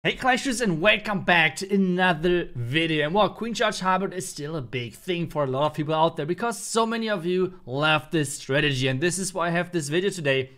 Hey Clashers, and welcome back to another video. And well, Queen Charge Hybrid is still a big thing for a lot of people out there because so many of you love this strategy, and this is why I have this video today.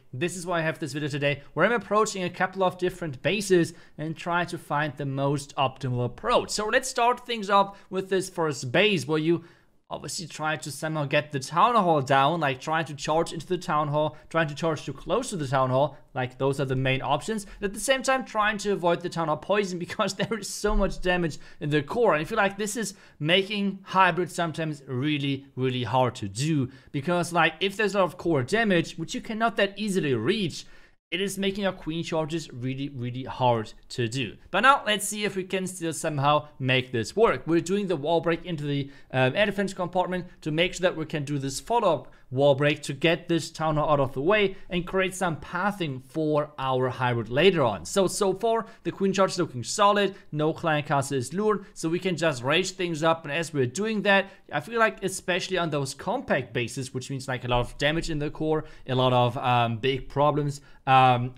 Where I'm approaching a couple of different bases and try to find the most optimal approach. So let's start things off with this first base where you obviously try to somehow get the town hall down, like trying to charge into the town hall, trying to charge too close to the town hall, like those are the main options. At the same time, trying to avoid the town hall poison because there is so much damage in the core. And I feel like this is making hybrid sometimes really hard to do because like if there's a lot of core damage, which you cannot that easily reach, it is making your queen charges really hard to do. But now let's see if we can still somehow make this work. We're doing the wall break into the air defense compartment to make sure that we can do this follow-up wall break to get this town hall out of the way and create some pathing for our hybrid later on. So far the queen charge is looking solid, no clan castle is lured, so we can just raise things up. And as we're doing that, I feel like especially on those compact bases, which means like a lot of damage in the core, a lot of big problems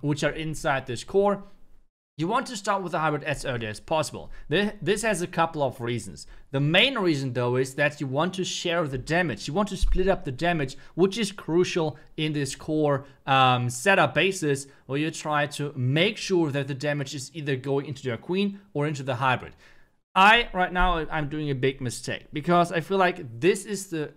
which are inside this core, you want to start with the hybrid as early as possible. This has a couple of reasons. The main reason though is that you want to share the damage. You want to split up the damage, which is crucial in this core setup basis where you try to make sure that the damage is either going into your queen or into the hybrid. Right now I'm doing a big mistake because I feel like this is the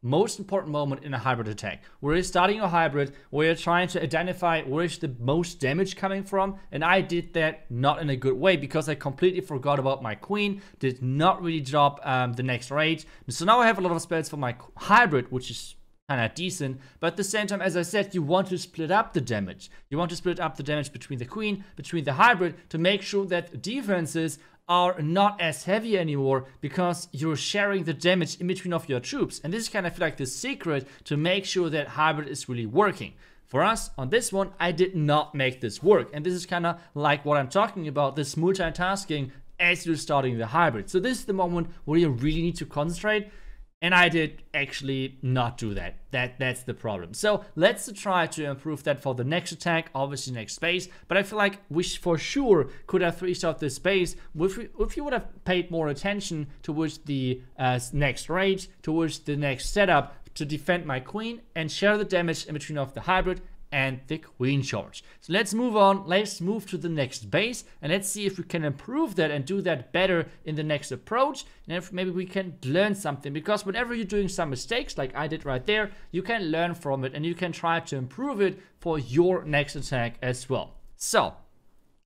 most important moment in a hybrid attack, where you're starting a hybrid, where you're trying to identify where is the most damage coming from, and I did that not in a good way because I completely forgot about my queen, did not really drop the next rage. So now I have a lot of spells for my hybrid, which is kind of decent, but at the same time, as I said, you want to split up the damage. You want to split up the damage between the queen, between the hybrid, to make sure that defenses are not as heavy anymore because you're sharing the damage in between of your troops. And this is kind of like the secret to make sure that hybrid is really working. For us, on this one, I did not make this work. And this is kind of like what I'm talking about, this multitasking as you're starting the hybrid. So this is the moment where you really need to concentrate. And I did actually not do that. That's the problem. So let's try to improve that for the next attack, obviously next phase. But I feel like we for sure could have 3-starred this base if you would have paid more attention towards the next rage, towards the next setup to defend my queen and share the damage in between of the hybrid and the queen charge. So let's move on. Let's move to the next base and let's see if we can improve that and do that better in the next approach, and if maybe we can learn something, because whenever you're doing some mistakes like I did right there, you can learn from it and you can try to improve it for your next attack as well. So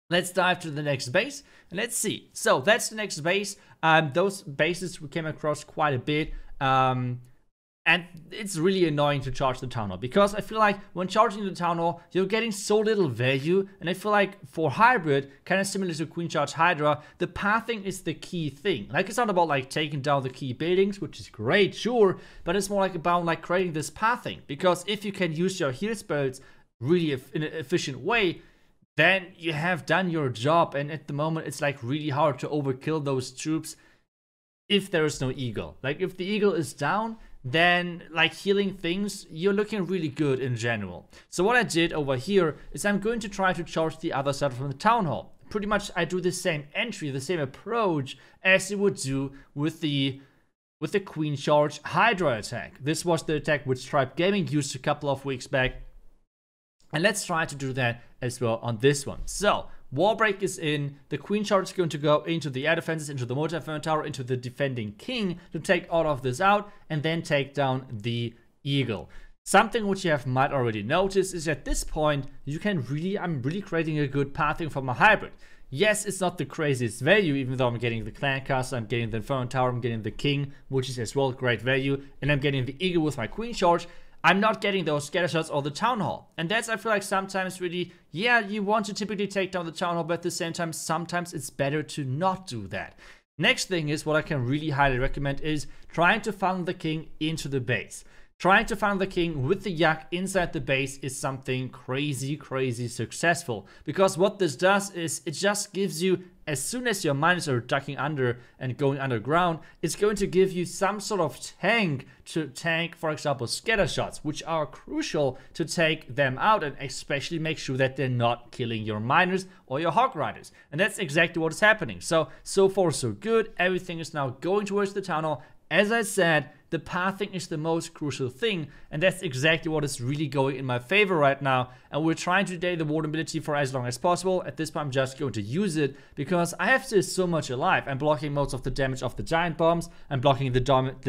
let's dive to the next base and let's see. So that's the next base. Those bases we came across quite a bit. And it's really annoying to charge the town hall because I feel like when charging the town hall, you're getting so little value. And I feel like for hybrid, kind of similar to Queen Charge Hydra, the pathing is the key thing. Like it's not about like taking down the key buildings, which is great, sure, but it's more like about like creating this pathing. Because if you can use your heal spells really in an efficient way, then you have done your job. And at the moment, it's like really hard to overkill those troops if there is no eagle. Like if the eagle is down, then like healing things, you're looking really good in general. So what I did over here is I'm going to try to charge the other side from the town hall. Pretty much I do the same entry, the same approach as you would do with the Queen Charge Hydra attack. This was the attack which Tribe Gaming used a couple of weeks back. And let's try to do that as well on this one. So wall break is in, the queen charge is going to go into the air defenses, into the multi-inferno tower, into the defending king to take all of this out and then take down the eagle. Something which you might already notice is at this point you can I'm really creating a good pathing for my hybrid. Yes, it's not the craziest value, even though I'm getting the clan castle, I'm getting the inferno tower, I'm getting the king, which is as well great value, and I'm getting the eagle with my queen charge. I'm not getting those scatter shots or the town hall. And that's, I feel like sometimes really, yeah, you want to typically take down the town hall, but at the same time, sometimes it's better to not do that. Next thing is what I can really highly recommend is trying to funnel the king into the base. trying to farm the king with the yak inside the base is something crazy successful. Because what this does is it just gives you, as soon as your miners are ducking under and going underground, it's going to give you some sort of tank to tank, for example, scatter shots, which are crucial to take them out and especially make sure that they're not killing your miners or your hog riders. And that's exactly what is happening. So far so good. Everything is now going towards the town hall. As I said, the pathing is the most crucial thing, and that's exactly what is really going in my favor right now. And we're trying to delay the ward ability for as long as possible. At this point, I'm just going to use it because I have still so much alive. I'm blocking most of the damage of the giant bombs. I'm blocking the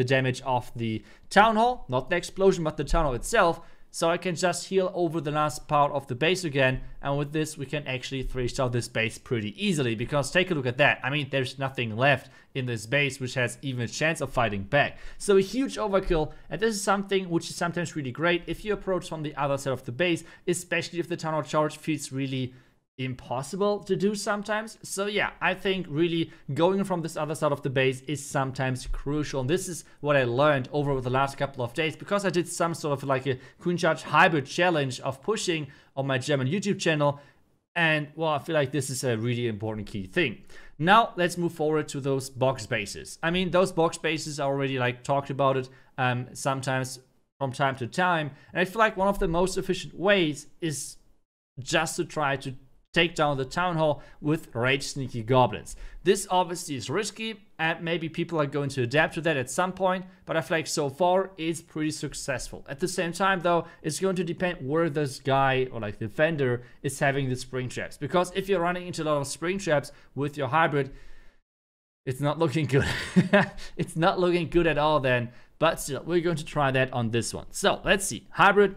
damage of the town hall, not the explosion, but the town hall itself. So I can just heal over the last part of the base again, and with this we can actually 3-star this base pretty easily, because take a look at that. I mean, there's nothing left in this base which has even a chance of fighting back. So a huge overkill, and this is something which is sometimes really great if you approach from the other side of the base, especially if the town hall charge feels really impossible to do sometimes. So yeah, I think really going from this other side of the base is sometimes crucial. And this is what I learned over the last couple of days, because I did some sort of like a Queen Charge hybrid challenge of pushing on my German YouTube channel. And well, I feel like this is a really important key thing. Now let's move forward to those box bases. I mean, those box bases I already like talked about it sometimes from time to time. And I feel like one of the most efficient ways is just to try to take down the town hall with rage sneaky goblins. This obviously is risky, and maybe people are going to adapt to that at some point, but I feel like so far it's pretty successful. At the same time though, it's going to depend where this guy or like the vendor is having the spring traps, because if you're running into a lot of spring traps with your hybrid, it's not looking good. It's not looking good at all then, but still, we're going to try that on this one. So let's see. Hybrid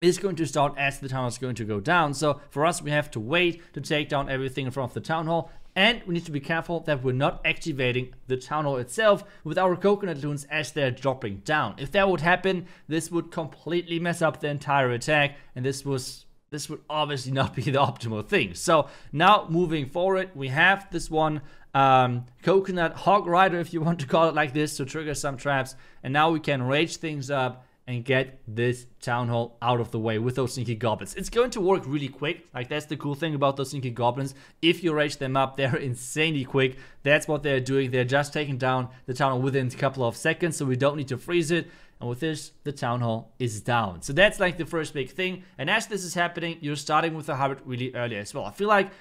is going to start as the town hall is going to go down. So for us, we have to wait to take down everything in front of the town hall. And we need to be careful that we're not activating the town hall itself with our coconut loons as they're dropping down. If that would happen, this would completely mess up the entire attack. And this would obviously not be the optimal thing. So now moving forward, we have this one coconut hog rider, if you want to call it like this, to trigger some traps. And now we can rage things up and get this town hall out of the way with those sneaky goblins. It's going to work really quick. Like, that's the cool thing about those sneaky goblins. If you rage them up, they're insanely quick. That's what they're doing. They're just taking down the town hall within a couple of seconds, so we don't need to freeze it. And with this, the town hall is down. So that's like the first big thing. And as this is happening, you're starting with the hybrid really early as well. I feel like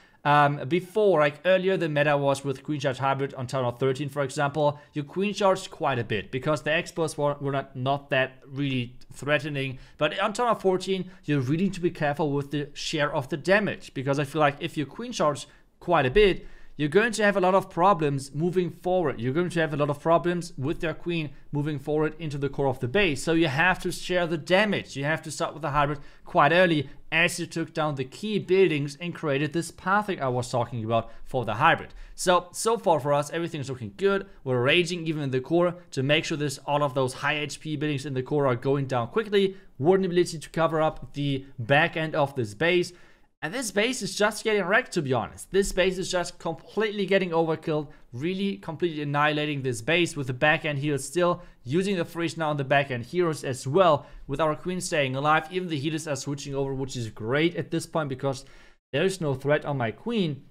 before, like earlier, the meta was with Queen Charge Hybrid on town hall 13, for example. You Queen Charged quite a bit because the expos were not that really threatening. But on town hall 14, you really need to be careful with the share of the damage, because I feel like if you Queen Charge quite a bit, you're going to have a lot of problems moving forward. You're going to have a lot of problems with your queen moving forward into the core of the base. So you have to share the damage. You have to start with the hybrid quite early, as you took down the key buildings and created this pathing I was talking about for the hybrid. So far for us, everything's looking good. We're raging even in the core to make sure this all of those high HP buildings in the core are going down quickly. Warden ability to cover up the back end of this base. And this base is just getting wrecked, to be honest. This base is just completely getting overkilled, really completely annihilating this base with the back-end healers still, using the freeze now on the back-end heroes as well, with our queen staying alive. Even the healers are switching over, which is great at this point because there is no threat on my queen.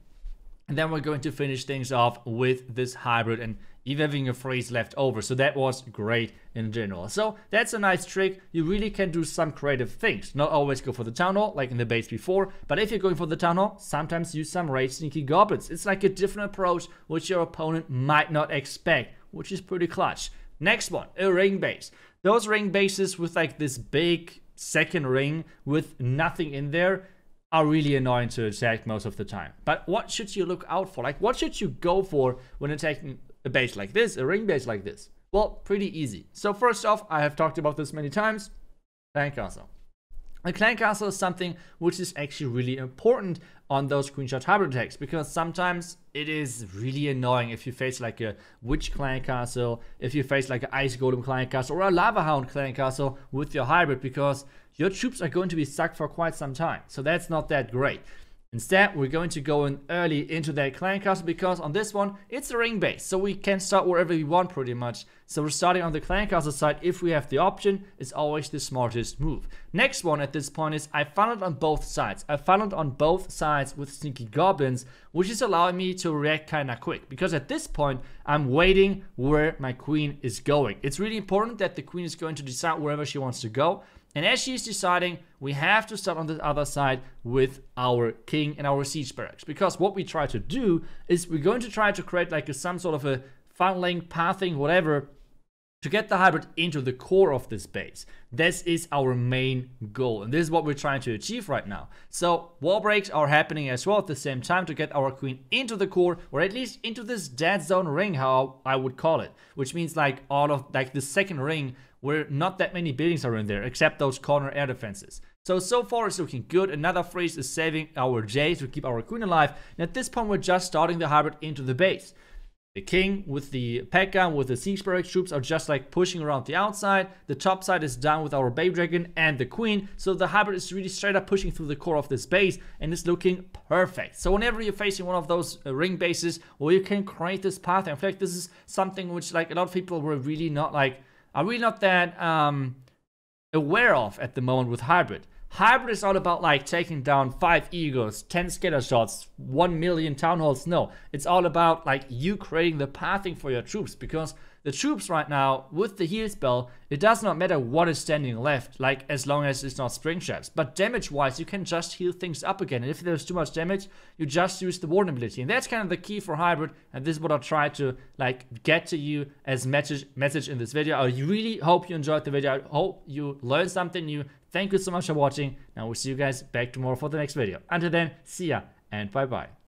And then we're going to finish things off with this hybrid and even having a freeze left over. So that was great in general. So that's a nice trick. You really can do some creative things. Not always go for the town hall like in the base before, but if you're going for the town hall, sometimes use some rage sneaky goblins. It's like a different approach which your opponent might not expect, which is pretty clutch. Next one, a ring base. Those ring bases with like this big second ring with nothing in there are really annoying to attack most of the time. But what should you look out for? Like, what should you go for when attacking a base like this, a ring base like this? Well, pretty easy. So first off, I have talked about this many times, clan castle. A clan castle is something which is actually really important on those Queen Charge hybrid attacks, because sometimes it is really annoying if you face like a witch clan castle, if you face like an ice golem clan castle or a lava hound clan castle with your hybrid, because your troops are going to be stuck for quite some time. So that's not that great. Instead, we're going to go in early into that clan castle because on this one, it's a ring base. So we can start wherever we want pretty much. So we're starting on the clan castle side if we have the option. It's always the smartest move. Next one at this point is I funneled on both sides. I funneled on both sides with sneaky goblins, which is allowing me to react kind of quick. Because at this point, I'm waiting where my queen is going. It's really important that the queen is going to decide wherever she wants to go. And as she's deciding, we have to start on the other side with our king and our siege barracks. Because what we try to do is we're going to try to create like some sort of a funneling, pathing, whatever, to get the hybrid into the core of this base. This is our main goal. And this is what we're trying to achieve right now. So wall breaks are happening as well at the same time to get our queen into the core, or at least into this dead zone ring, how I would call it. Which means like all of like the second ring where not that many buildings are in there, except those corner air defenses. So far it's looking good. Another freeze is saving our J to keep our queen alive. And at this point, we're just starting the hybrid into the base. The king with the P.E.K.K.A. with the siege barracks troops are just like pushing around the outside. The top side is down with our babe dragon and the queen. So the hybrid is really straight up pushing through the core of this base and it's looking perfect. So whenever you're facing one of those ring bases, well, you can create this path. In fact, this is something which like a lot of people were really not like, are really not that aware of at the moment with hybrid. Hybrid is all about like taking down 5 egos, 10 scatter shots, 1 million town halls. No, it's all about like you creating the pathing for your troops, because the troops right now with the heal spell, it does not matter what is standing left, like as long as it's not spring traps. But damage wise, you can just heal things up again. And if there's too much damage, you just use the warden ability. And that's kind of the key for hybrid. And this is what I'll try to like get to you as message in this video. I really hope you enjoyed the video. I hope you learned something new. Thank you so much for watching. Now we'll see you guys back tomorrow for the next video. Until then, see ya and bye bye.